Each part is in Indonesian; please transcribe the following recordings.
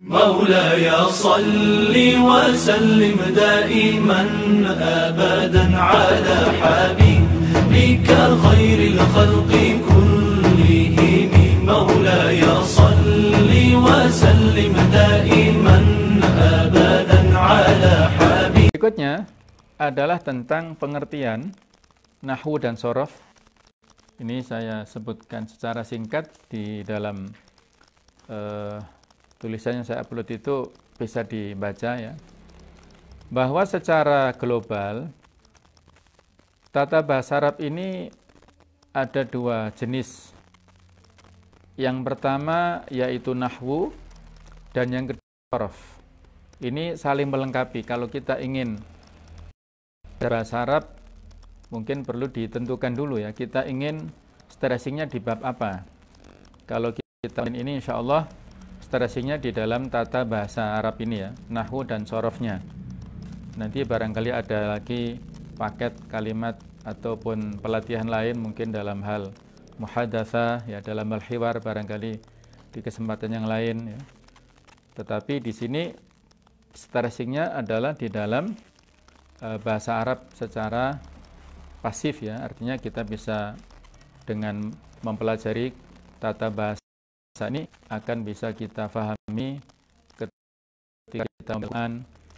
مولاي صل وسلم دائما أبدا على حبيبك خير الخلق كلهم مولاي صل وسلم دائما أبدا على حبيبك. Berikutnya adalah tentang pengertian nahwu dan sorof. Ini saya sebutkan secara singkat di dalam tulisan yang saya upload itu bisa dibaca ya. Bahwa secara global tata bahasa Arab ini ada dua jenis. Yang pertama yaitu nahwu dan yang kedua sorof. Ini saling melengkapi. Kalau kita ingin bahasa Arab mungkin perlu ditentukan dulu ya. Kita ingin stressingnya di bab apa. Kalau kita ini insya Allah stressingnya di dalam tata bahasa Arab ini ya, nahwu dan sorofnya. Nanti barangkali ada lagi paket kalimat ataupun pelatihan lain mungkin dalam hal muhadatsah ya, dalam hal hiwar barangkali di kesempatan yang lain ya. Tetapi di sini stressingnya adalah di dalam bahasa Arab secara pasif ya, artinya kita bisa dengan mempelajari tata bahasa ini akan bisa kita pahami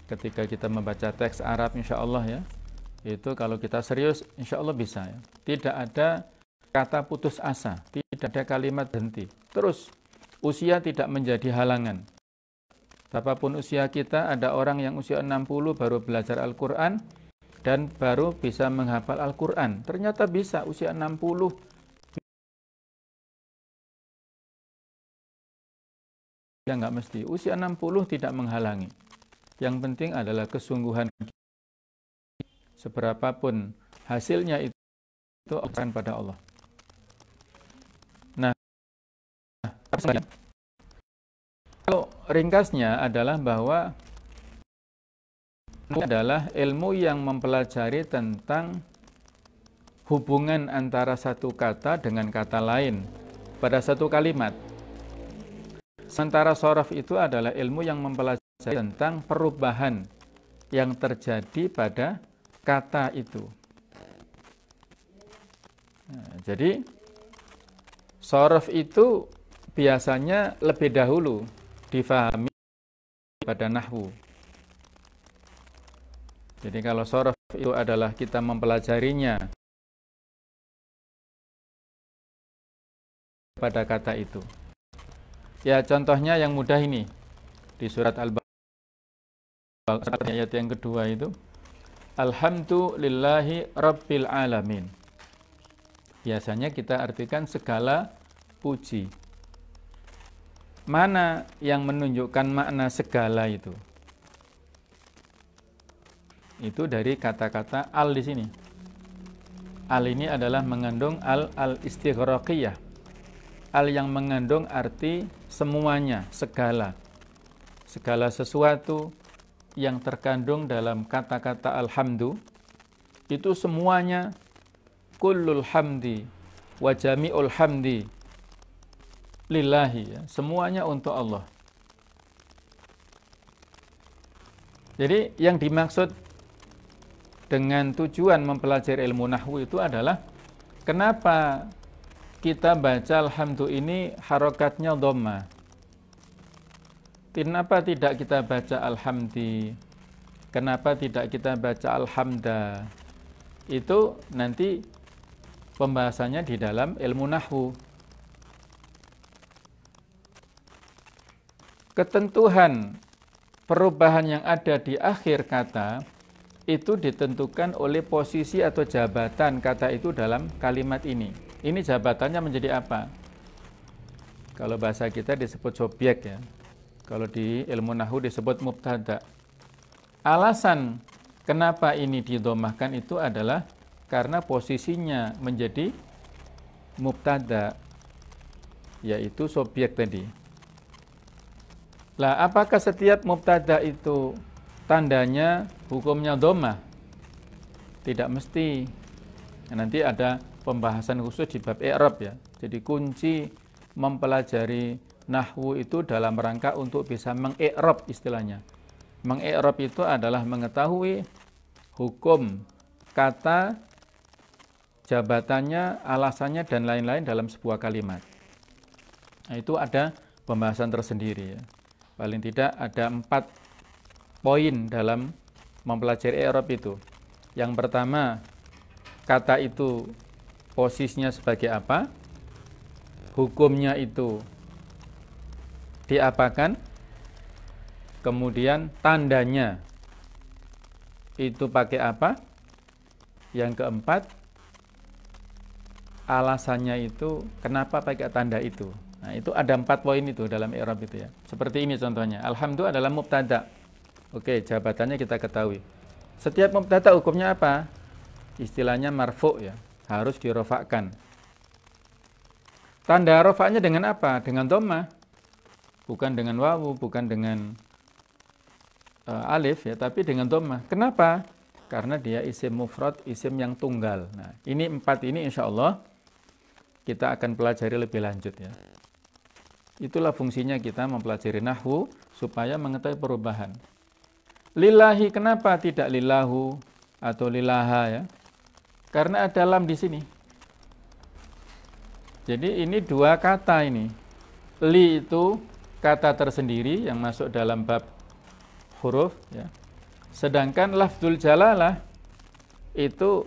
ketika kita membaca teks Arab insya Allah ya. Itu kalau kita serius insya Allah bisa ya. Tidak ada kata putus asa, tidak ada kalimat berhenti. Terus usia tidak menjadi halangan. Apapun usia kita, ada orang yang usia 60 baru belajar Al-Quran dan baru bisa menghafal Al-Quran. Ternyata bisa usia 60 ya, nggak mesti. Usia 60 tidak menghalangi. Yang penting adalah kesungguhan. Seberapapun hasilnya itu akan pada Allah. Nah, kalau ringkasnya adalah bahwa ini adalah ilmu yang mempelajari tentang hubungan antara satu kata dengan kata lain pada satu kalimat. Sementara sorof itu adalah ilmu yang mempelajari tentang perubahan yang terjadi pada kata itu. Nah, jadi sorof itu biasanya lebih dahulu difahami pada nahwu. Jadi kalau sorof itu adalah kita mempelajarinya pada kata itu. Ya contohnya yang mudah ini di surat Al-Baqarah ayat yang kedua itu Alhamdulillahi Rabbil Alamin. Biasanya kita artikan segala puji. Mana yang menunjukkan makna segala itu? Itu dari kata-kata al di sini. Al ini adalah mengandung al-istighraqiyah. Al yang mengandung arti semuanya, segala. Segala sesuatu yang terkandung dalam kata-kata alhamdu, itu semuanya kullul hamdi wa jami'ul hamdi lillahi, ya. Semuanya untuk Allah. Jadi yang dimaksud dengan tujuan mempelajari ilmu nahwu itu adalah kenapa kita baca alhamdu ini harokatnya dhamma. Kenapa tidak kita baca alhamdi? Kenapa tidak kita baca alhamda? Itu nanti pembahasannya di dalam ilmu nahwu. Ketentuan perubahan yang ada di akhir kata itu ditentukan oleh posisi atau jabatan kata itu dalam kalimat ini. Ini jabatannya menjadi apa? Kalau bahasa kita disebut subjek ya. Kalau di ilmu nahwu disebut mubtada. Alasan kenapa ini didhamahkan itu adalah karena posisinya menjadi mubtada, yaitu subjek tadi. Lah, apakah setiap mubtada itu tandanya hukumnya dhammah? Tidak mesti. Nanti ada pembahasan khusus di bab i'rab ya. Jadi kunci mempelajari nahwu itu dalam rangka untuk bisa mengi'rab istilahnya. Mengi'rab itu adalah mengetahui hukum kata, jabatannya, alasannya, dan lain-lain dalam sebuah kalimat. Nah, itu ada pembahasan tersendiri ya. Paling tidak ada 4 poin dalam mempelajari i'rab itu. Yang pertama, kata itu posisinya sebagai apa? Hukumnya itu diapakan? Kemudian tandanya itu pakai apa? Yang keempat, alasannya itu kenapa pakai tanda itu. Nah, itu ada 4 poin itu dalam i'rab itu ya. Seperti ini contohnya. Alhamdu adalah mubtada. Oke, jabatannya kita ketahui. Setiap mubtada hukumnya apa? Istilahnya marfu ya, harus dirofakkan. Tanda rofaknya dengan apa? Dengan dhammah. Bukan dengan wawu, bukan dengan alif ya, tapi dengan dhammah. Kenapa? Karena dia isim mufrad, isim yang tunggal. Nah, ini 4 ini insya Allah kita akan pelajari lebih lanjut ya. Itulah fungsinya kita mempelajari nahwu supaya mengetahui perubahan. Lillahi, kenapa tidak lillahu atau lillaha ya? Karena ada lam di sini. Jadi ini 2 kata ini. Li itu kata tersendiri yang masuk dalam bab huruf ya. Sedangkan lafzul jalalah itu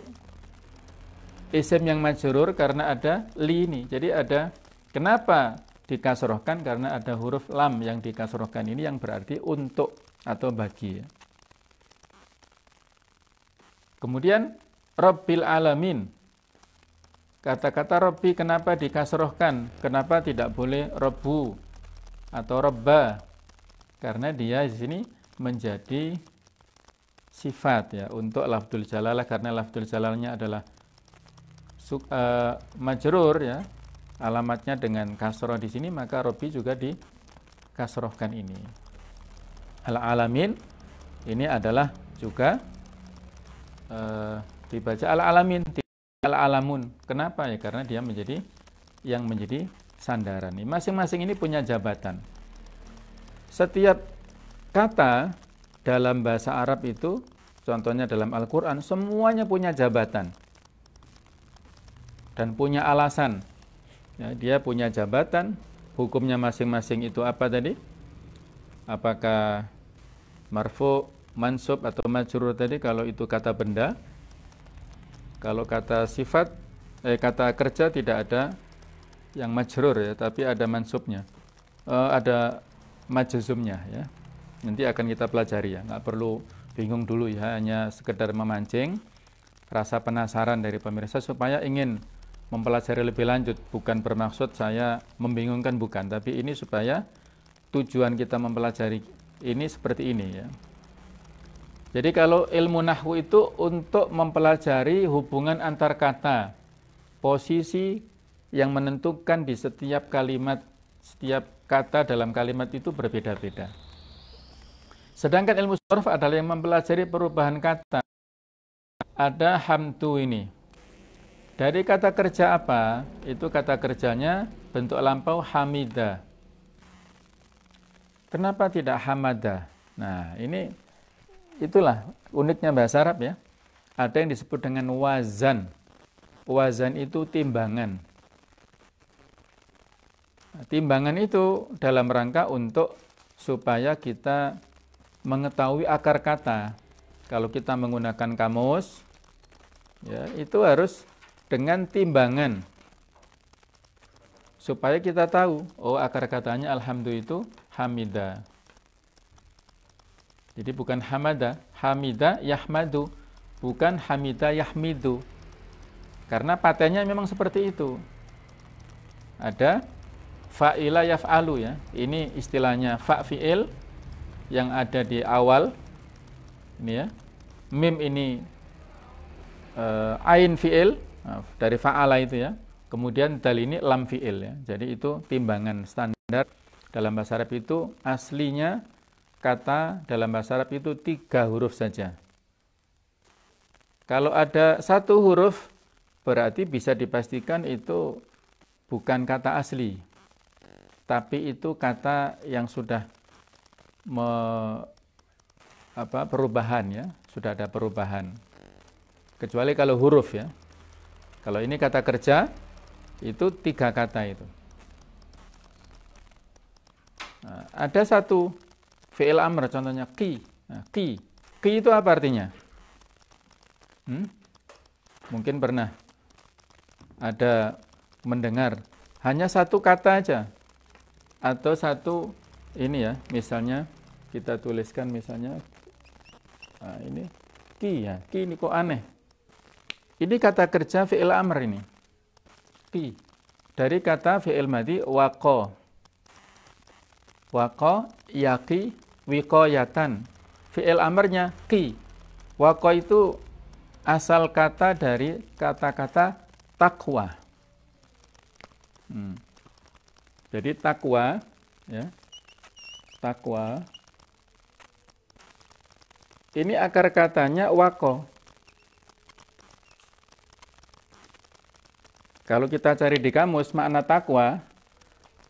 isim yang majrur karena ada li ini. Jadi ada, kenapa dikasrohkan? Karena ada huruf lam yang dikasrohkan ini yang berarti untuk atau bagi ya. Kemudian Rabbil alamin. Kata-kata Rabbi kenapa dikasrohkan? Kenapa tidak boleh Rabbu atau Rabba? Karena dia di sini menjadi sifat ya untuk lafdzul jalalah, karena lafdzul jalalnya adalah majrur ya. Alamatnya dengan kasroh di sini, maka Rabbi juga dikasrohkan ini. Al-alamin ini adalah juga dibaca al-alamin, al-alamun. Kenapa ya? Karena dia menjadi yang menjadi sandaran. Masing-masing ini punya jabatan. Setiap kata dalam bahasa Arab itu, contohnya dalam Al-Quran, semuanya punya jabatan dan punya alasan. Ya, dia punya jabatan, hukumnya masing-masing itu apa tadi? Apakah marfu, mansub atau majrur tadi kalau itu kata benda? Kalau kata sifat, kata kerja tidak ada yang majrur ya, tapi ada mansubnya, ada majzumnya ya. Nanti akan kita pelajari ya, nggak perlu bingung dulu ya, hanya sekedar memancing rasa penasaran dari pemirsa supaya ingin mempelajari lebih lanjut. Bukan bermaksud saya membingungkan, bukan, tapi ini supaya tujuan kita mempelajari ini seperti ini ya. Jadi kalau ilmu nahwu itu untuk mempelajari hubungan antar kata, posisi yang menentukan di setiap kalimat, setiap kata dalam kalimat itu berbeda-beda. Sedangkan ilmu sharaf adalah yang mempelajari perubahan kata. Ada hamtu ini. Dari kata kerja apa? Itu kata kerjanya bentuk lampau hamidah. Kenapa tidak hamadah? Nah, itulah uniknya bahasa Arab ya. Ada yang disebut dengan wazan. Wazan itu timbangan. Timbangan itu dalam rangka untuk supaya kita mengetahui akar kata. Kalau kita menggunakan kamus, ya, itu harus dengan timbangan. Supaya kita tahu, oh akar katanya alhamdulillah itu hamidah. Jadi bukan hamada, hamida yahmadu, bukan hamida yahmidu. Karena patennya memang seperti itu. Ada fa'ila yaf'alu ya. Ini istilahnya fa' fi'il yang ada di awal. Ini ya. Mim ini ain fi'il dari fa'ala itu ya. Kemudian dal ini lam fi'il ya. Jadi itu timbangan standar dalam bahasa Arab itu aslinya kata dalam bahasa Arab itu 3 huruf saja. Kalau ada 1 huruf, berarti bisa dipastikan itu bukan kata asli. tapi itu kata yang sudah perubahan ya, sudah ada perubahan. Kecuali kalau huruf ya. Kalau ini kata kerja, itu 3 kata itu. Nah, ada satu fi'il amr, contohnya ki. Nah, ki itu apa artinya? Mungkin pernah ada mendengar hanya satu kata aja, atau satu ini ya, misalnya kita tuliskan misalnya ini ki ya, ki ini kok aneh. Ini kata kerja fi'il amr ini, ki, dari kata fi'il madhi waqo, yaqi, wiqayatan. Fi'il amrnya ki. Waqo itu asal kata dari kata-kata takwa. Jadi takwa ya, takwa ini akar katanya waqo. Kalau kita cari di kamus makna takwa,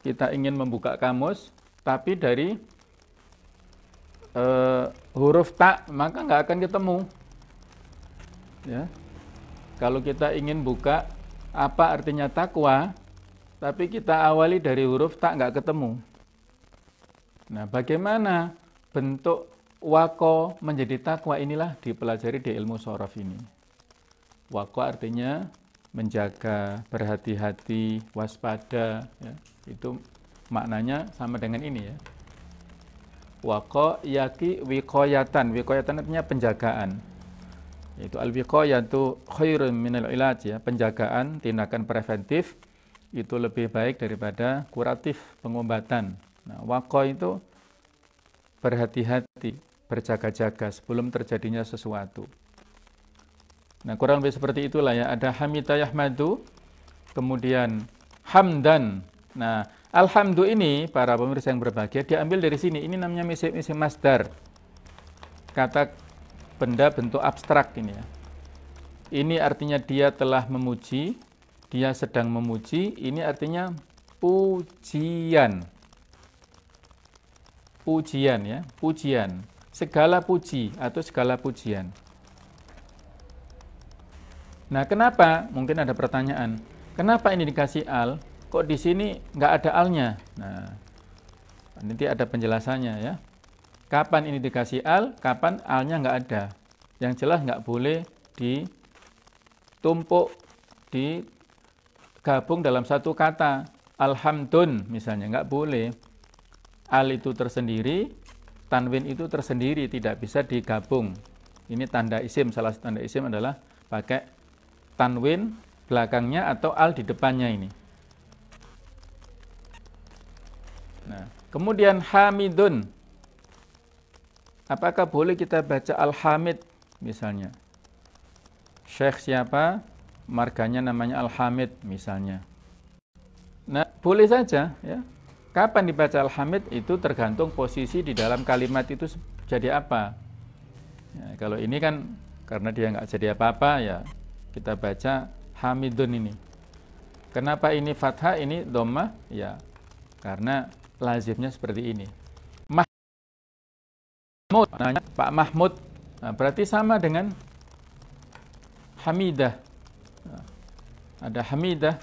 kita ingin membuka kamus tapi dari huruf tak, maka nggak akan ketemu ya. Kalau kita ingin buka apa artinya takwa, tapi kita awali dari huruf tak, nggak ketemu. Nah, bagaimana bentuk waqo menjadi takwa, inilah dipelajari di ilmu shorof ini. Waqo artinya menjaga, berhati-hati, waspada ya. Itu maknanya sama dengan ini ya. Waqo yaqi wiqayatan. Wiqayatan artinya penjagaan. Itu al-wiqayatu khairun minal ilaj ya, penjagaan, tindakan preventif itu lebih baik daripada kuratif, pengobatan. Nah, waqo itu berhati-hati, berjaga-jaga sebelum terjadinya sesuatu. Nah, kurang lebih seperti itulah ya. Ada hamida yahmadu, kemudian hamdan. Nah, alhamdu ini para pemirsa yang berbahagia diambil dari sini. Ini namanya isim masdar. Kata benda bentuk abstrak ini ya. Ini artinya dia telah memuji, dia sedang memuji. Ini artinya pujian. Pujian ya, pujian. Segala puji atau segala pujian. Nah, kenapa? Mungkin ada pertanyaan. Kenapa ini dikasih al? Kok di sini nggak ada alnya? Nah, nanti ada penjelasannya ya. Kapan ini dikasih al? Kapan alnya nggak ada? Yang jelas nggak boleh ditumpuk, digabung dalam satu kata. Alhamdun misalnya nggak boleh. Al itu tersendiri, tanwin itu tersendiri, tidak bisa digabung. Ini tanda isim. Salah satu tanda isim adalah pakai tanwin belakangnya atau al di depannya ini. Nah, kemudian hamidun. Apakah boleh kita baca al-hamid misalnya? Syekh siapa? Marganya namanya al-hamid misalnya. Nah, boleh saja ya. Kapan dibaca al-hamid itu tergantung posisi di dalam kalimat itu jadi apa. Ya, kalau ini kan karena dia nggak jadi apa-apa ya, kita baca hamidun ini. Kenapa ini fathah, ini dhammah? Ya, karena lazimnya seperti ini. Mahmud, namanya Pak Mahmud. Nah, berarti sama dengan hamidah. Nah, ada hamidah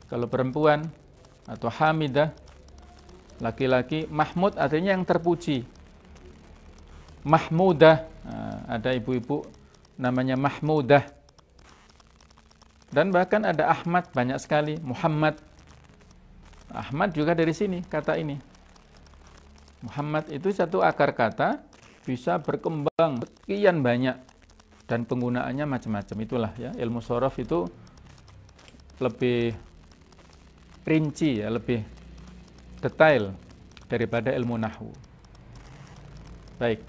kalau perempuan, atau hamidah laki-laki. Mahmud artinya yang terpuji. Mahmudah, nah, ada ibu-ibu namanya Mahmudah. Dan bahkan ada Ahmad, banyak sekali. Muhammad. Ahmad juga dari sini kata ini. Muhammad itu satu akar kata, bisa berkembang sekian banyak dan penggunaannya macam-macam. Itulah ya, ilmu shorof itu lebih rinci ya, lebih detail daripada ilmu nahwu. Baik.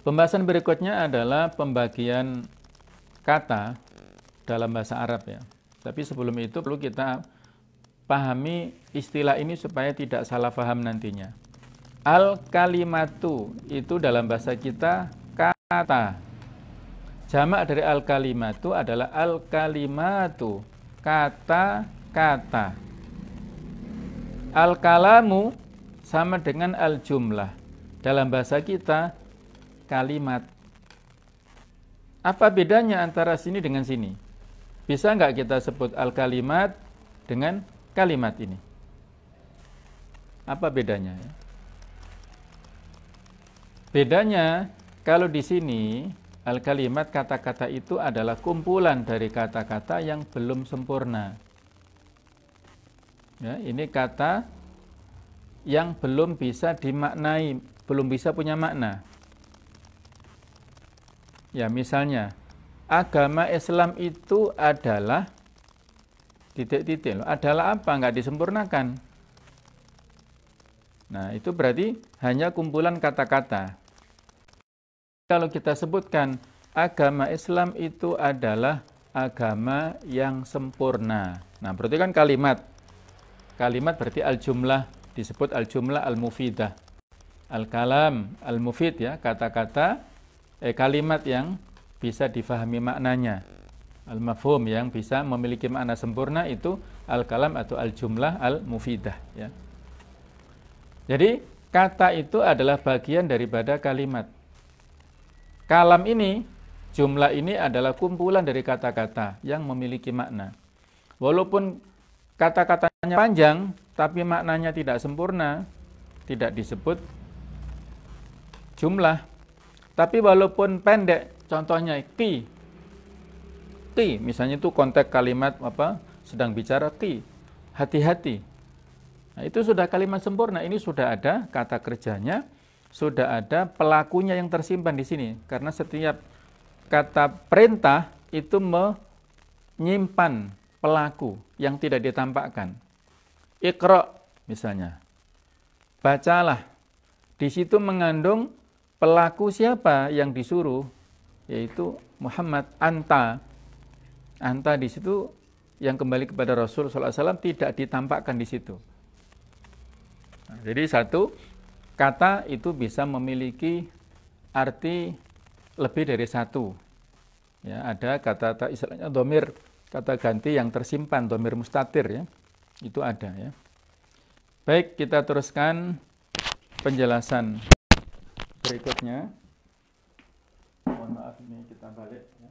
Pembahasan berikutnya adalah pembagian kata dalam bahasa Arab ya. Tapi sebelum itu perlu kita pahami istilah ini supaya tidak salah paham nantinya. Al-kalimatu itu dalam bahasa kita kata. Jamak dari al-kalimatu adalah al-kalimatu, kata-kata. Al-kalamu sama dengan al-jumlah. Dalam bahasa kita, kalimat. Apa bedanya antara sini dengan sini? Bisa nggak kita sebut al-kalimat dengan kalimat ini? Apa bedanya? Bedanya, kalau di sini, al-kalimat kata-kata itu adalah kumpulan dari kata-kata yang belum sempurna. Ya, ini kata yang belum bisa dimaknai, belum bisa punya makna. Ya, misalnya, agama Islam itu adalah titik-titik. Adalah apa? Nggak disempurnakan. Nah, itu berarti hanya kumpulan kata-kata. Kalau kita sebutkan agama Islam itu adalah agama yang sempurna. Nah, berarti kan kalimat. Kalimat berarti al-jumlah, disebut al-jumlah al-mufidah. Al-kalam, al-mufid ya, kata-kata, kalimat yang bisa difahami maknanya. Al-mafhum yang bisa memiliki makna sempurna itu al-kalam atau al-jumlah al-mufidah ya. Jadi, kata itu adalah bagian daripada kalimat. Kalam ini, jumlah ini adalah kumpulan dari kata-kata yang memiliki makna. Walaupun kata-katanya panjang, tapi maknanya tidak sempurna, tidak disebut jumlah. Tapi walaupun pendek, contohnya ki, misalnya itu konteks kalimat apa? Sedang bicara ki, hati-hati. Nah, itu sudah kalimat sempurna. Ini sudah ada kata kerjanya, sudah ada pelakunya yang tersimpan di sini. Karena setiap kata perintah itu menyimpan pelaku yang tidak ditampakkan. Iqra misalnya. Bacalah. Di situ mengandung pelaku siapa yang disuruh, yaitu Muhammad. Anta di situ yang kembali kepada Rasul SAW tidak ditampakkan di situ. Nah, jadi satu kata itu bisa memiliki arti lebih dari satu. Ya, ada kata-kata istilahnya dhamir, kata ganti yang tersimpan, dhamir mustatir ya. Itu ada ya. Baik, kita teruskan penjelasan berikutnya. Mohon maaf ini kita balik ya.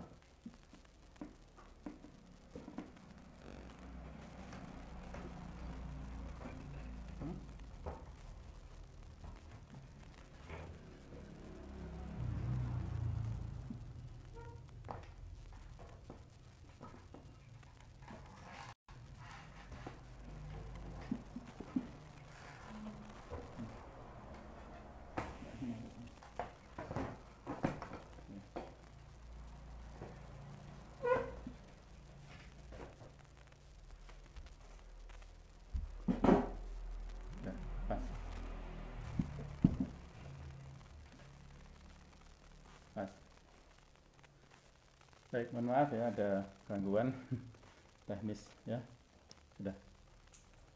Baik, mohon maaf ya, ada gangguan teknis ya. Sudah.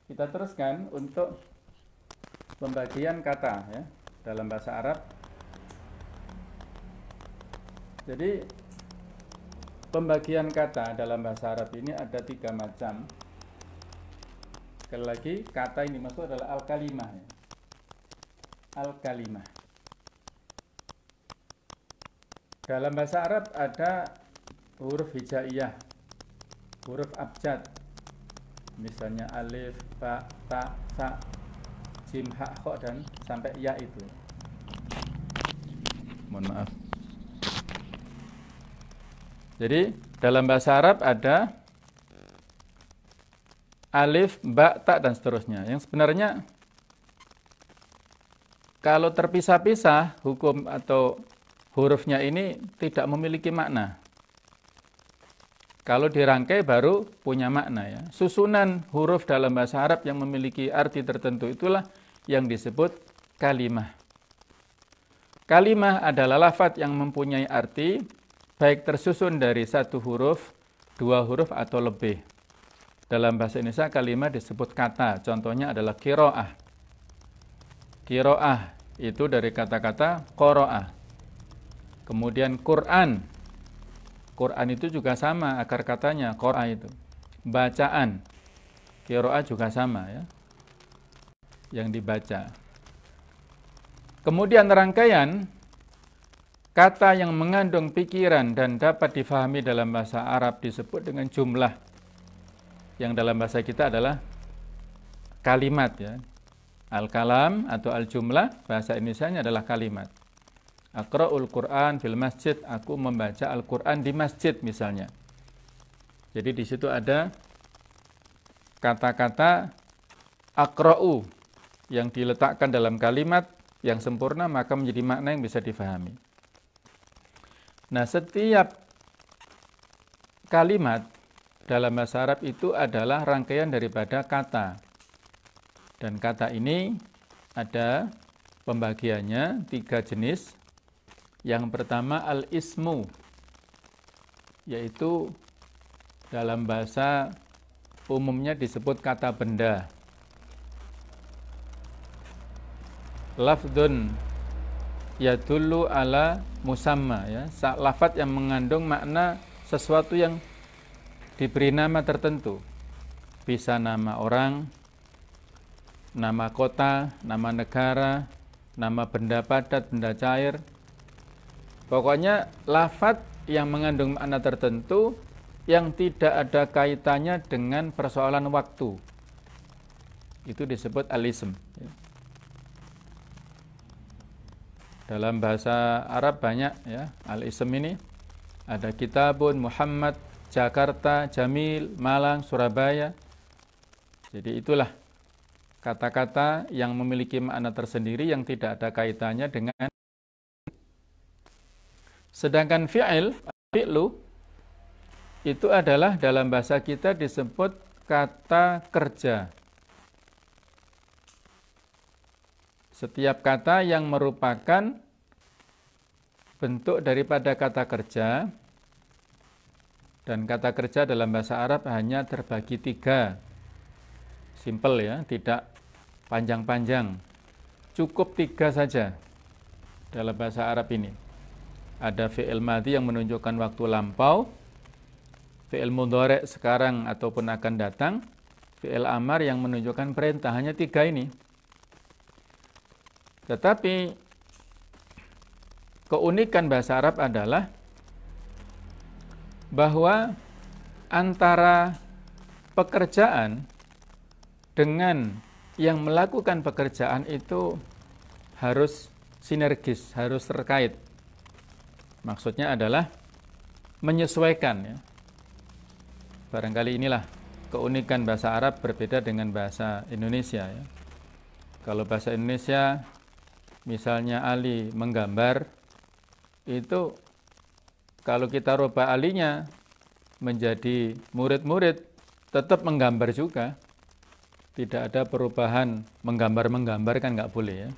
Kita teruskan untuk pembagian kata ya dalam bahasa Arab. Jadi pembagian kata dalam bahasa Arab ini ada 3 macam. Sekali lagi, kata ini maksud adalah al-kalimah ya. Al-kalimah. Dalam bahasa Arab ada huruf hijaiyah, huruf abjad, misalnya alif, ba, ta, sa, jim, ha, kho, dan sampai ya itu. Mohon maaf. Jadi dalam bahasa Arab ada alif, ba, ta, dan seterusnya. Yang sebenarnya kalau terpisah-pisah hukum atau hurufnya ini tidak memiliki makna. Kalau dirangkai baru punya makna ya. Susunan huruf dalam bahasa Arab yang memiliki arti tertentu itulah yang disebut kalimah. Kalimah adalah lafadz yang mempunyai arti baik tersusun dari 1 huruf, 2 huruf atau lebih. Dalam bahasa Indonesia kalimah disebut kata. Contohnya adalah qiraah. Qiraah itu dari kata-kata qara'a. Kemudian Quran. Quran itu juga sama akar katanya, qira'a itu. Bacaan. Qira'a juga sama ya. yang dibaca. Kemudian rangkaian kata yang mengandung pikiran dan dapat difahami dalam bahasa Arab disebut dengan jumlah. Yang dalam bahasa kita adalah kalimat ya. Al-kalam atau al-jumlah, bahasa Indonesianya adalah kalimat. Aqra'ul Qur'an fil masjid, aku membaca Al-Qur'an di masjid misalnya. Jadi di situ ada kata-kata aqra'u yang diletakkan dalam kalimat yang sempurna, maka menjadi makna yang bisa difahami. Nah, setiap kalimat dalam bahasa Arab itu adalah rangkaian daripada kata. Dan kata ini ada pembagiannya 3 jenis. Yang pertama al-ismu, yaitu dalam bahasa umumnya disebut kata benda. Lafdun yadullu ala musamma, ya, lafadz yang mengandung makna sesuatu yang diberi nama tertentu. Bisa nama orang, nama kota, nama negara, nama benda padat, benda cair. Pokoknya lafadz yang mengandung makna tertentu yang tidak ada kaitannya dengan persoalan waktu. Itu disebut al-ism. Dalam bahasa Arab banyak ya al-ism ini. Ada Kitabun, Muhammad, Jakarta, Jamil, Malang, Surabaya. Jadi itulah kata-kata yang memiliki makna tersendiri yang tidak ada kaitannya dengan. Sedangkan fi'lu itu adalah dalam bahasa kita disebut kata kerja. Setiap kata yang merupakan bentuk daripada kata kerja, dan kata kerja dalam bahasa Arab hanya terbagi 3. Simple ya, tidak panjang-panjang. Cukup 3 saja dalam bahasa Arab ini. Ada fi'il madhi yang menunjukkan waktu lampau, fi'il mudhari' sekarang ataupun akan datang, fi'il amar yang menunjukkan perintah. Hanya 3 ini. Tetapi keunikan bahasa Arab adalah bahwa antara pekerjaan dengan yang melakukan pekerjaan itu harus sinergis, harus terkait. Maksudnya adalah menyesuaikan ya. Barangkali inilah keunikan bahasa Arab berbeda dengan bahasa Indonesia ya. Kalau bahasa Indonesia misalnya Ali menggambar, itu kalau kita rubah alinya menjadi murid-murid, tetap menggambar juga. Tidak ada perubahan menggambar-menggambar, kan nggak boleh ya.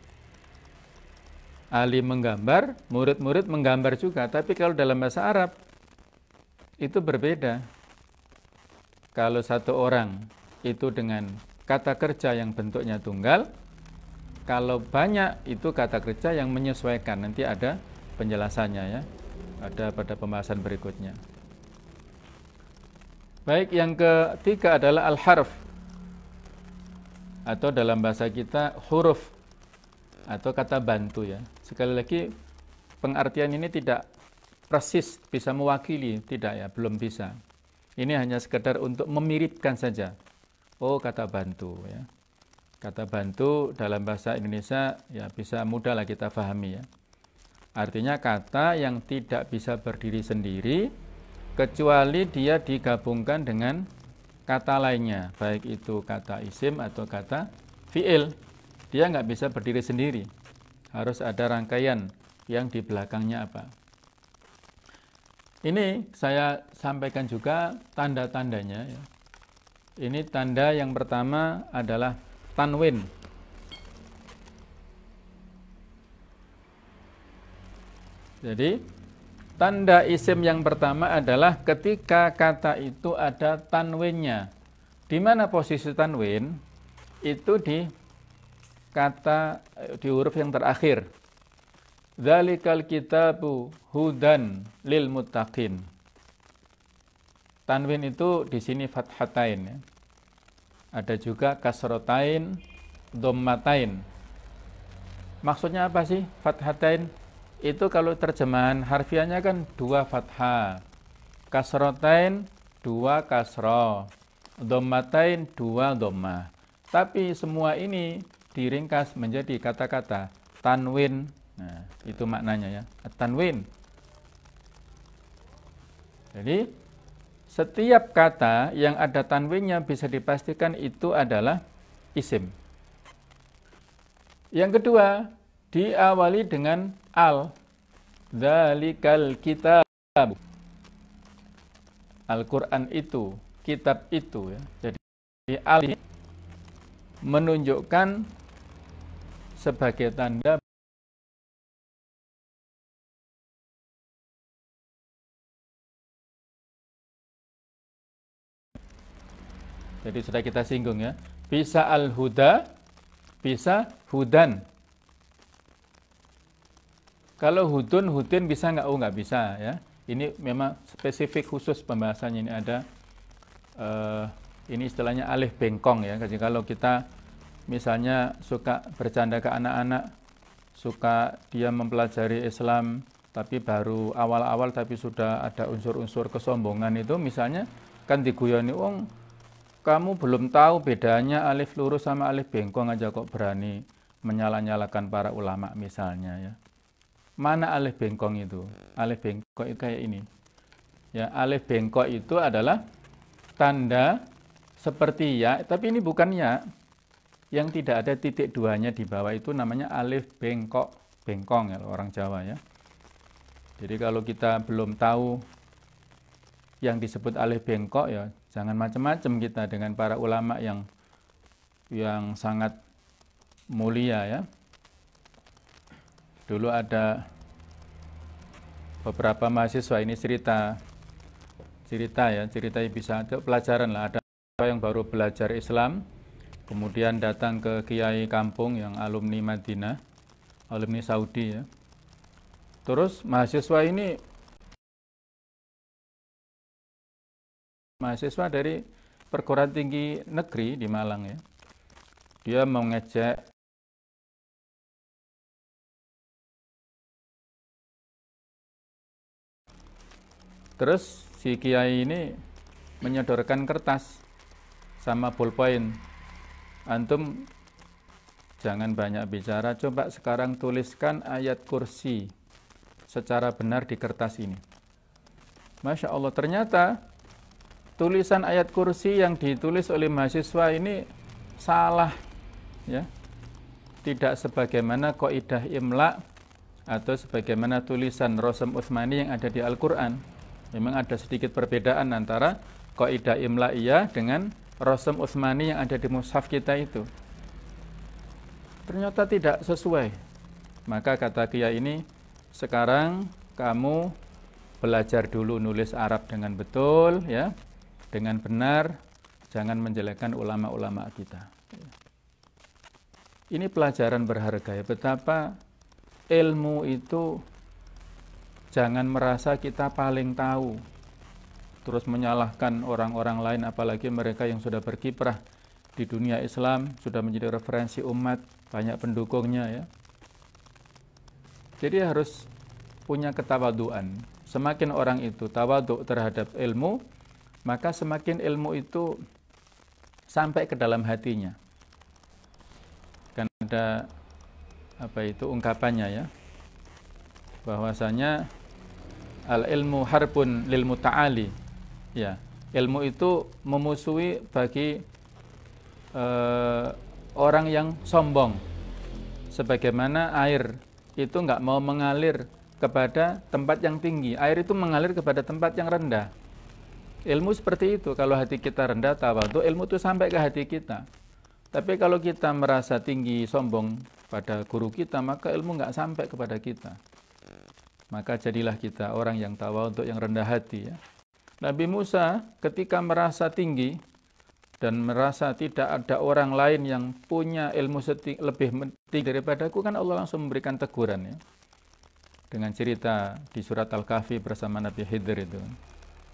Ali menggambar, murid-murid menggambar juga. Tapi kalau dalam bahasa Arab, itu berbeda. Kalau satu orang itu dengan kata kerja yang bentuknya tunggal, kalau banyak itu kata kerja yang menyesuaikan. Nanti ada penjelasannya ya. Ada pada pembahasan berikutnya. Baik, yang ketiga adalah al-harf. Atau dalam bahasa kita huruf. Atau kata bantu ya. Sekali lagi pengertian ini tidak persis bisa mewakili. Tidak ya, belum bisa. Ini hanya sekedar untuk memiripkan saja. Oh, kata bantu ya. Kata bantu dalam bahasa Indonesia ya bisa mudahlah kita pahami ya. Artinya kata yang tidak bisa berdiri sendiri kecuali dia digabungkan dengan kata lainnya, baik itu kata isim atau kata fi'il. Dia nggak bisa berdiri sendiri, harus ada rangkaian yang di belakangnya apa. Ini saya sampaikan juga tanda-tandanya ya. Ini tanda yang pertama adalah tanwin. Jadi tanda isim yang pertama adalah ketika kata itu ada tanwinnya. Di mana posisi tanwin? Itu di kata di huruf yang terakhir. Dzalikal kitabu hudan lil muttaqin. Tanwin itu di sini fathatain ya. Ada juga kasrotain, dhammatain. Maksudnya apa sih fathatain? Itu kalau terjemahan harfiahnya kan 2 fathah, kasrotain 2 kasroh, dhammatain 2 dhammah. Tapi semua ini diringkas menjadi kata-kata tanwin. Nah, itu maknanya ya, tanwin. Jadi setiap kata yang ada tanwinnya bisa dipastikan itu adalah isim. Yang kedua, diawali dengan al. Dzalikal kitab. Al-Quran itu, kitab itu ya. Jadi al menunjukkan sebagai tanda jadi sudah kita singgung ya. Bisa al-huda, bisa hudan. Kalau hudun, hudin bisa nggak? Oh nggak bisa ya. Ini memang spesifik khusus pembahasannya. Ini ada ini istilahnya alif bengkong ya. Jadi kalau kita misalnya suka bercanda ke anak-anak, suka dia mempelajari Islam, tapi baru awal-awal tapi sudah ada unsur-unsur kesombongan itu, misalnya kan diguyoni, kamu belum tahu bedanya alif lurus sama alif bengkong aja kok berani menyala-nyalakan para ulama misalnya ya. Mana alif bengkong itu? Alif bengkok itu kayak ini. Ya, alif bengkok itu adalah tanda seperti ya, tapi ini bukan ya. Yang tidak ada titik duanya di bawah itu namanya alif bengkok, bengkong ya orang Jawa ya. Jadi kalau kita belum tahu yang disebut alif bengkok ya, jangan macam-macam kita dengan para ulama yang sangat mulia ya. Dulu ada beberapa mahasiswa ini cerita bisa pelajaran lah. Ada yang baru belajar Islam, kemudian datang ke kiai kampung yang alumni Madinah, alumni Saudi ya. Terus mahasiswa dari perguruan tinggi negeri di Malang ya. Dia mengejek terus si kiai ini menyodorkan kertas sama ballpoint. Antum jangan banyak bicara, coba sekarang tuliskan ayat kursi secara benar di kertas ini. Masya Allah, ternyata tulisan ayat kursi yang ditulis oleh mahasiswa ini salah ya. Tidak sebagaimana kaidah imla atau sebagaimana tulisan Rasam Utsmani yang ada di Al-Qur'an. Memang ada sedikit perbedaan antara kaidah imla'iyah dengan Rasam Utsmani yang ada di mushaf kita itu. Ternyata tidak sesuai. Maka kata kiai ini, sekarang kamu belajar dulu nulis Arab dengan betul ya, dengan benar, jangan menjelekkan ulama-ulama kita. Ini pelajaran berharga ya, betapa ilmu itu jangan merasa kita paling tahu, terus menyalahkan orang-orang lain, apalagi mereka yang sudah berkiprah di dunia Islam, sudah menjadi referensi umat, banyak pendukungnya ya. Jadi harus punya ketawaduan. Semakin orang itu tawadhu terhadap ilmu, maka semakin ilmu itu sampai ke dalam hatinya. Kan ada ungkapannya ya, bahwasanya al ilmu harbun lil muta'ali ya, ilmu itu memusuhi bagi orang yang sombong, sebagaimana air itu nggak mau mengalir kepada tempat yang tinggi, air itu mengalir kepada tempat yang rendah. Ilmu seperti itu, kalau hati kita rendah tawadhu, ilmu itu sampai ke hati kita. Tapi kalau kita merasa tinggi, sombong pada guru kita, maka ilmu nggak sampai kepada kita. Maka jadilah kita orang yang tawadhu, yang rendah hati ya. Nabi Musa ketika merasa tinggi dan merasa tidak ada orang lain yang punya ilmu lebih tinggi daripadaku, kan Allah langsung memberikan teguran ya. Dengan cerita di surat Al-Kahfi bersama Nabi Khidir itu.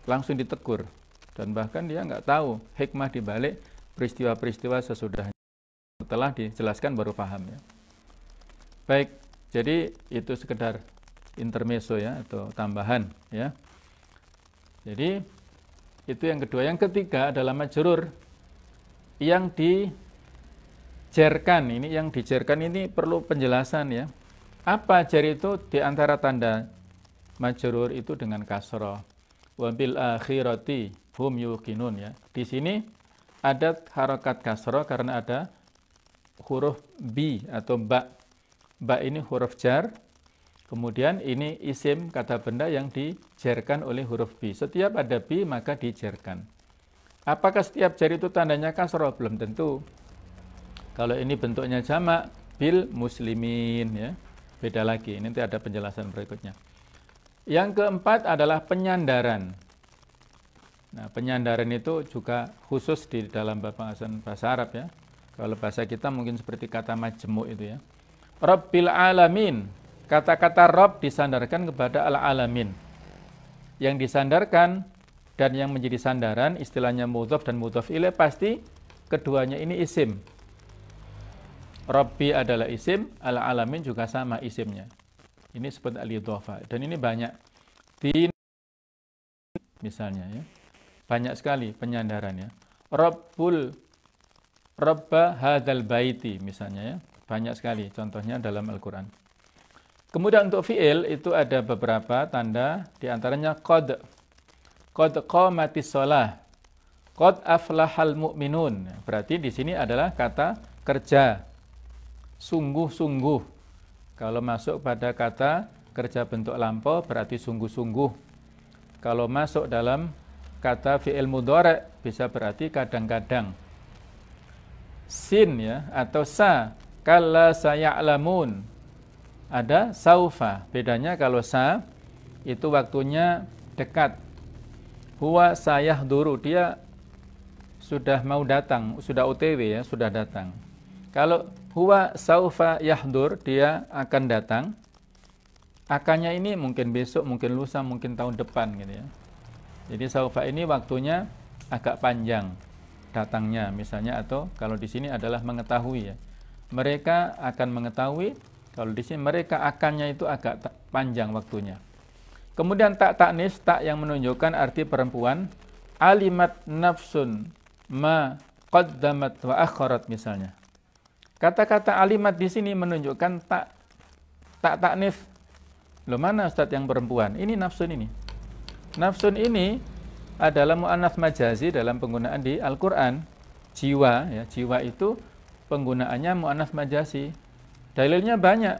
Langsung ditegur. Dan bahkan dia nggak tahu hikmah dibalik peristiwa-peristiwa sesudahnya. setelah dijelaskan baru paham ya. Baik, jadi itu sekedar intermezzo ya atau tambahan ya. Jadi itu yang kedua. Yang ketiga adalah majrur yang dijerkan. Ini yang dijerkan ini perlu penjelasan ya. Apa jar itu? Di antara tanda majrur itu dengan kasrah. Wa bil akhirati hum yuqinun ya. Di sini ada harokat kasrah karena ada huruf bi atau ba. Ba ini huruf jar. Kemudian ini isim kata benda yang dijarkan oleh huruf bi. Setiap ada bi maka dijarkan. Apakah setiap jar itu tandanya kasrah? Belum tentu. Kalau ini bentuknya jamak bil muslimin ya. Beda lagi. Ini nanti ada penjelasan berikutnya. Yang keempat adalah penyandaran. Nah, penyandaran itu juga khusus di dalam bahasan bahasa Arab ya. Kalau bahasa kita mungkin seperti kata majmu' itu ya. Rabbil alamin. Kata-kata Rabb disandarkan kepada al-alamin. Yang disandarkan dan yang menjadi sandaran istilahnya mudhaf dan mudhaf ilaih pasti keduanya ini isim. Rabbi adalah isim, al-alamin juga sama isimnya. Ini disebut al-idhofah. Dan ini banyak di misalnya ya. Banyak sekali penyandaran ya. Rabba hadzal baiti misalnya ya. Banyak sekali contohnya dalam Al-Qur'an. Kemudian untuk fi'il itu ada beberapa tanda di antaranya qad qamatis shalah. Qad aflahal mu'minun. Berarti di sini adalah kata kerja. Sungguh-sungguh. Kalau masuk pada kata kerja bentuk lampau berarti sungguh-sungguh. Kalau masuk dalam kata fi'il mudhari' bisa berarti kadang-kadang. Sin ya atau sa, kalla saya'lamun. Ada saufa. Bedanya kalau sa itu waktunya dekat. Huwa sayahduru, dia sudah mau datang, sudah OTW ya, sudah datang. Kalau huwa saufa yahdur, dia akan datang. Akannya ini mungkin besok, mungkin lusa, mungkin tahun depan gitu ya. Jadi saufa ini waktunya agak panjang datangnya misalnya, atau kalau di sini adalah mengetahui ya. Mereka akan mengetahui, kalau di sini mereka akannya itu agak panjang waktunya. Kemudian tak taknis, tak yang menunjukkan arti perempuan. Alimat nafsun ma qaddamat wa akharat misalnya. Kata-kata alimat di sini menunjukkan tak taknis. Loh, mana Ustaz yang perempuan? Ini nafsun ini. Nafsun ini adalah mu'annats majazi dalam penggunaan di Al-Qur'an. Jiwa ya, jiwa itu penggunaannya mu'annats majazi. Dalilnya banyak.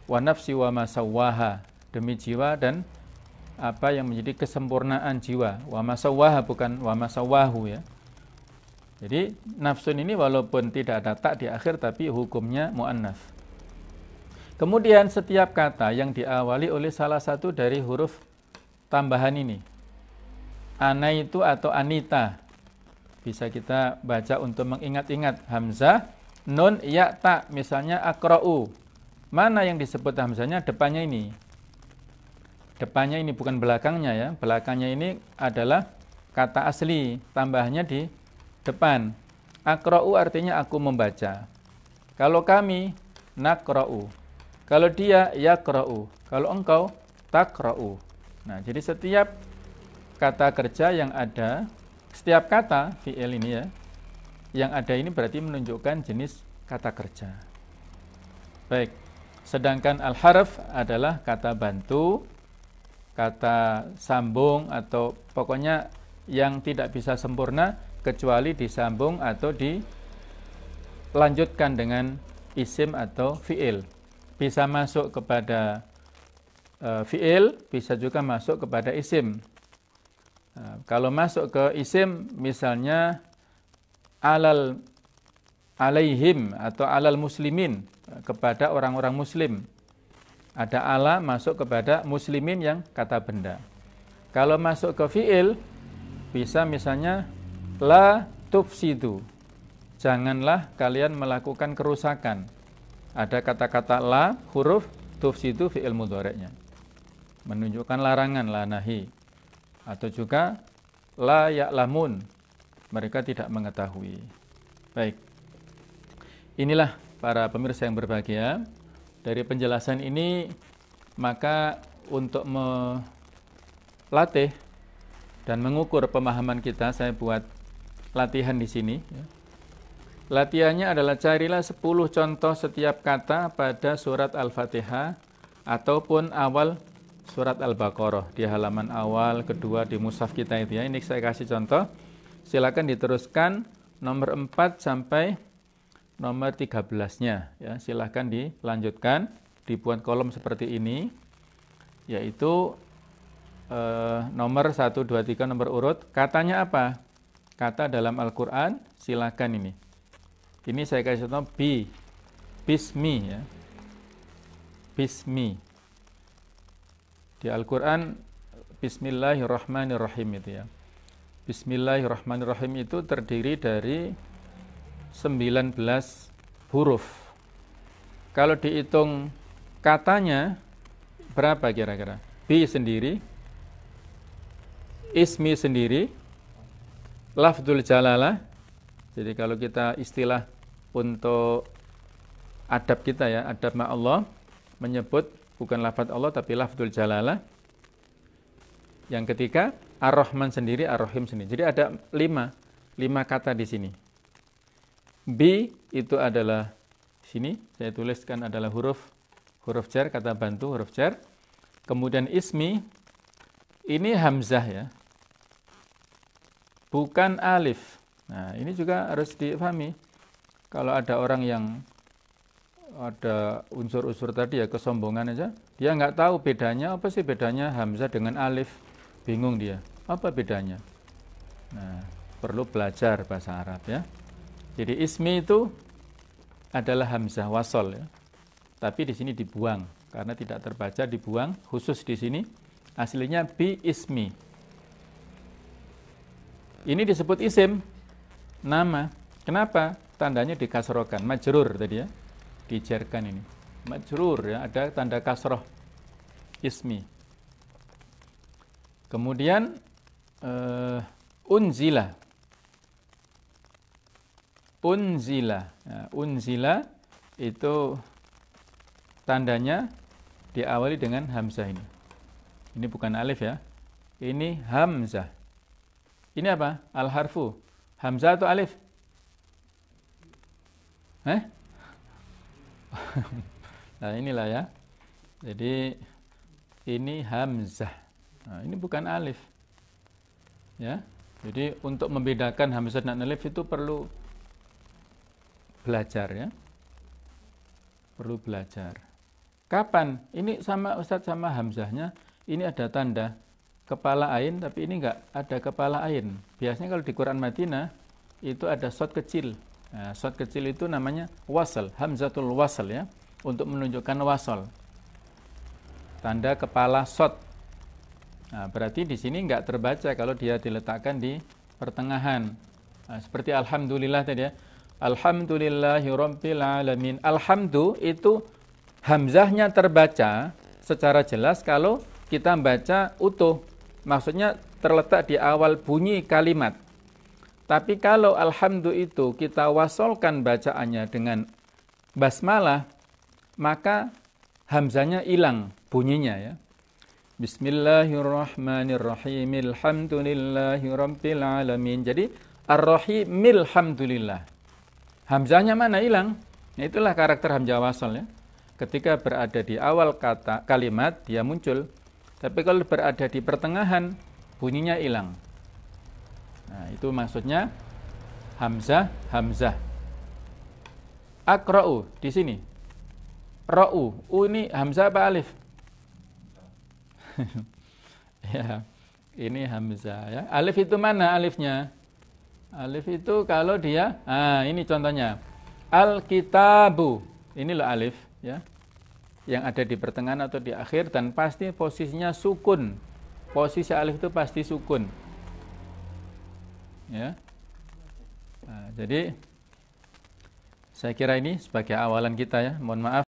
Wa nafsi wa ma sawwaha, demi jiwa dan apa yang menjadi kesempurnaan jiwa. Wa ma sawwaha bukan wa ma sawwahu ya. Jadi nafsun ini walaupun tidak ada tak di akhir tapi hukumnya mu'annats. Kemudian setiap kata yang diawali oleh salah satu dari huruf tambahan ini, ana itu atau anita, bisa kita baca untuk mengingat-ingat hamzah, nun, ya, ta. Misalnya akra'u, mana yang disebut hamzahnya? Depannya ini. Depannya ini bukan belakangnya ya. Belakangnya ini adalah kata asli, tambahannya di depan. Akra'u artinya aku membaca. Kalau kami nakra'u. Kalau dia yakra'u. Kalau engkau takra'u. Nah, jadi setiap kata kerja yang ada, setiap kata fi'il ini ya, yang ada ini berarti menunjukkan jenis kata kerja. Baik. Sedangkan al-harf adalah kata bantu, kata sambung, atau pokoknya yang tidak bisa sempurna kecuali disambung atau dilanjutkan dengan isim atau fi'il. Bisa masuk kepada fi'il, bisa juga masuk kepada isim. Kalau masuk ke isim, misalnya alaihim atau alal muslimin, kepada orang-orang muslim. Ada ala masuk kepada muslimin yang kata benda. Kalau masuk ke fi'il, bisa misalnya la tufsidu, janganlah kalian melakukan kerusakan. Ada kata-kata la, huruf tufsidu fi'il mudhari'nya, menunjukkan larangan, la nahi. Atau juga la ya'lamun, mereka tidak mengetahui. Baik. Inilah para pemirsa yang berbahagia. Dari penjelasan ini, maka untuk melatih dan mengukur pemahaman kita, saya buat latihan di sini. Latihannya adalah carilah 10 contoh setiap kata pada surat Al-Fatihah ataupun awal surat Al-Baqarah, di halaman awal, kedua di mushaf kita itu ya. Ini saya kasih contoh. Silakan diteruskan nomor 4 sampai nomor 13-nya ya. Silakan dilanjutkan, dibuat kolom seperti ini, yaitu nomor 1, 2, 3 nomor urut. Katanya apa? Kata dalam Al-Qur'an, silakan ini. Ini saya kasih contoh bismi ya. Bismi. Di Al-Qur'an Bismillahirrahmanirrahim itu ya. Bismillahirrahmanirrahim itu terdiri dari 19 huruf. Kalau dihitung katanya berapa kira-kira? Bi sendiri, ismi sendiri, lafdzul jalalah. Jadi kalau kita istilah untuk adab kita ya, adab ma'allah, menyebut bukan lafadz Allah tapi lafdzul jalalah. Yang ketiga, Ar-Rahman sendiri, Ar-Rahim sendiri. Jadi ada 5 kata di sini. Bi itu adalah sini saya tuliskan adalah huruf jar, kata bantu huruf jar. Kemudian ismi ini hamzah ya. Bukan alif. Nah, ini juga harus dipahami. Kalau ada orang yang ada unsur-unsur tadi ya, kesombongan aja, dia nggak tahu bedanya, apa sih bedanya hamzah dengan alif, bingung dia, apa bedanya. Nah, perlu belajar bahasa Arab ya. Jadi ismi itu adalah hamzah wasol ya, tapi di sini dibuang karena tidak terbaca, dibuang khusus di sini. Aslinya bi ismi. Ini disebut isim, nama. Kenapa? Tandanya dikasrohkan, majrur tadi ya. Dijarkan ini majrur ya, ada tanda kasroh ismi. Kemudian unzila ya, unzila itu tandanya diawali dengan hamzah ini bukan alif ya, ini hamzah. Ini apa? Al harfu hamzah atau alif? Nah inilah ya. Jadi ini hamzah. Nah, ini bukan alif. Ya. Jadi untuk membedakan hamzah dan alif itu perlu belajar ya. Perlu belajar. Kapan? Ini sama Ustadz sama hamzahnya, ini ada tanda kepala ain tapi ini enggak ada kepala ain. Biasanya kalau di Quran Madinah itu ada shad kecil. Nah, shad kecil itu namanya wasal, hamzatul wasal ya, untuk menunjukkan wasal. Tanda kepala shad. Nah, berarti di sini enggak terbaca kalau dia diletakkan di pertengahan. Nah, seperti alhamdulillah tadi ya. Alhamdulillahirabbil alamin. Alhamdu itu hamzahnya terbaca secara jelas kalau kita baca utuh. Maksudnya terletak di awal bunyi kalimat. Tapi kalau alhamdu itu kita wasolkan bacaannya dengan basmalah, maka hamzahnya hilang bunyinya ya. Bismillahirrahmanirrahim. Alhamdulillahirabbil alamin. Jadi ar-rahimil hamdulillah. Hamzahnya mana? Hilang. Nah, itulah karakter hamzah wasal ya. Ketika berada di awal kata kalimat dia muncul. Tapi kalau berada di pertengahan bunyinya hilang. Nah, itu maksudnya hamzah. Aqra'u di sini. Ra'u. Ini hamzah apa alif? Ya, ini hamzah ya. Alif itu mana alifnya? Alif itu kalau dia, ini contohnya. Al-kitabu. Ini loh alif ya. Yang ada di pertengahan atau di akhir dan pasti posisinya sukun. Posisi alif itu pasti sukun. Ya. Nah, jadi saya kira ini sebagai awalan kita ya. Mohon maaf.